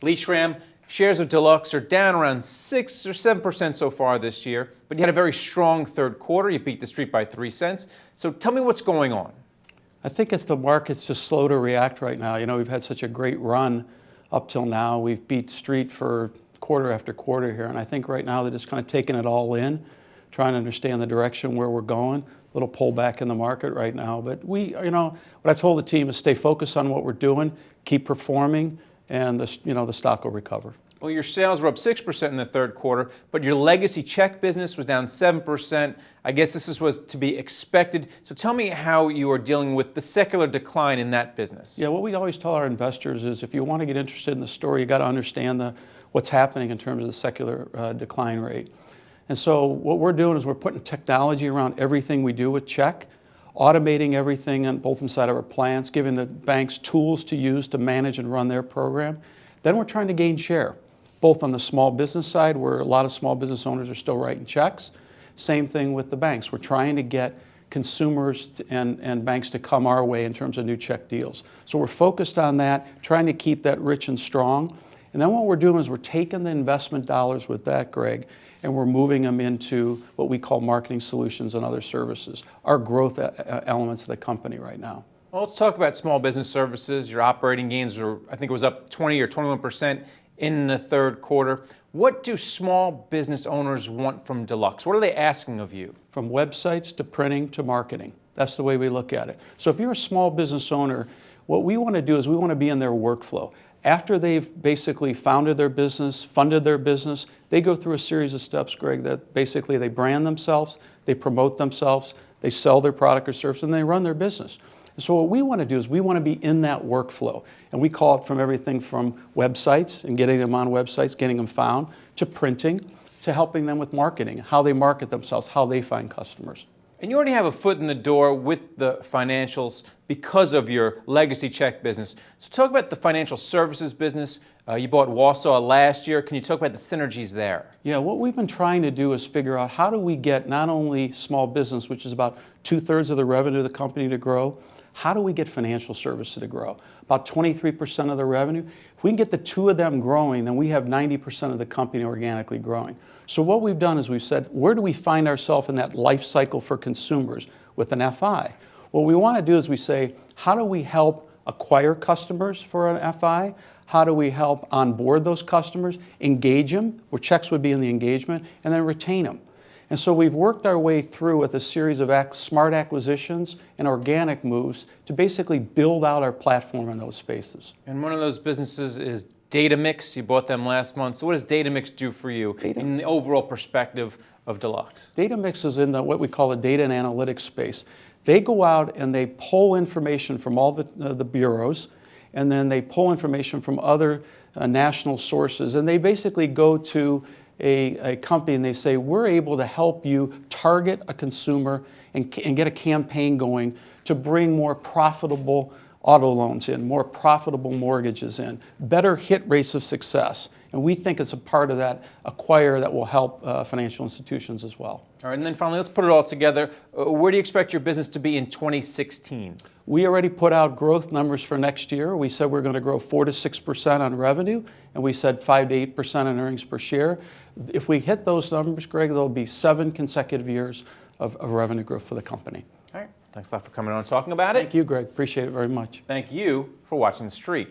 Lee Schram, shares of Deluxe are down around 6 or 7% so far this year, but you had a very strong third quarter. You beat the street by 3 cents. So tell me what's going on. I think it's the market's just slow to react right now. You know, we've had such a great run up till now. We've beat street for quarter after quarter here, and I think right now they're just kind of taking it all in, trying to understand the direction where we're going. A little pullback in the market right now, but what I've told the team is stay focused on what we're doing, keep performing, and the stock will recover. Well, your sales were up 6% in the third quarter, but your legacy check business was down 7%. I guess this was to be expected. So tell me how you are dealing with the secular decline in that business. Yeah, what we always tell our investors is if you want to get interested in the story, you got to understand what's happening in terms of the secular decline rate. And so what we're doing is we're putting technology around everything we do with check, automating everything on both inside of our plants, giving the banks tools to use to manage and run their program. Then we're trying to gain share, both on the small business side, where a lot of small business owners are still writing checks. Same thing with the banks. We're trying to get consumers and banks to come our way in terms of new check deals. So we're focused on that, trying to keep that rich and strong. And then what we're doing is we're taking the investment dollars with that, Greg, and we're moving them into what we call marketing solutions and other services, our growth elements of the company right now. Well, let's talk about small business services. Your operating gains were, I think it was up 20 or 21% in the third quarter. What do small business owners want from Deluxe? What are they asking of you? From websites to printing to marketing. That's the way we look at it. So if you're a small business owner, what we want to do is we want to be in their workflow. After they've basically founded their business, funded their business, they go through a series of steps, Greg, that basically they brand themselves, they promote themselves, they sell their product or service, and they run their business. And so what we want to do is we want to be in that workflow. And we call it from everything from websites and getting them on websites, getting them found, to printing, to helping them with marketing, how they market themselves, how they find customers. And you already have a foot in the door with the financials because of your legacy check business. So talk about the financial services business. You bought Wausau last year. Can you talk about the synergies there? Yeah, what we've been trying to do is figure out how do we get not only small business, which is about 2/3 of the revenue of the company, to grow, how do we get financial services to grow? About 23% of the revenue. If we can get the two of them growing, then we have 90% of the company organically growing. So what we've done is we've said, where do we find ourselves in that life cycle for consumers with an FI? What we want to do is we say, how do we help acquire customers for an FI? How do we help onboard those customers, engage them, where checks would be in the engagement, and then retain them? And so we've worked our way through with a series of smart acquisitions and organic moves to basically build out our platform in those spaces. And one of those businesses is Datamix. You bought them last month. So what does Datamix do for you in the overall perspective of Deluxe? Datamix is in what we call the data and analytics space. They go out and they pull information from all the bureaus, and then they pull information from other national sources, and they basically go to a company and they say, we're able to help you target a consumer and get a campaign going to bring more profitable auto loans in, more profitable mortgages in, better hit rates of success. And we think it's a part of that acquire that will help financial institutions as well. All right, and then finally, let's put it all together. Where do you expect your business to be in 2016? We already put out growth numbers for next year. We said we're going to grow 4 to 6% on revenue, and we said 5 to 8% on earnings per share. If we hit those numbers, Greg, there'll be 7 consecutive years of revenue growth for the company. All right, thanks a lot for coming on and talking about it. Thank you, Greg. Appreciate it very much. Thank you for watching The Street.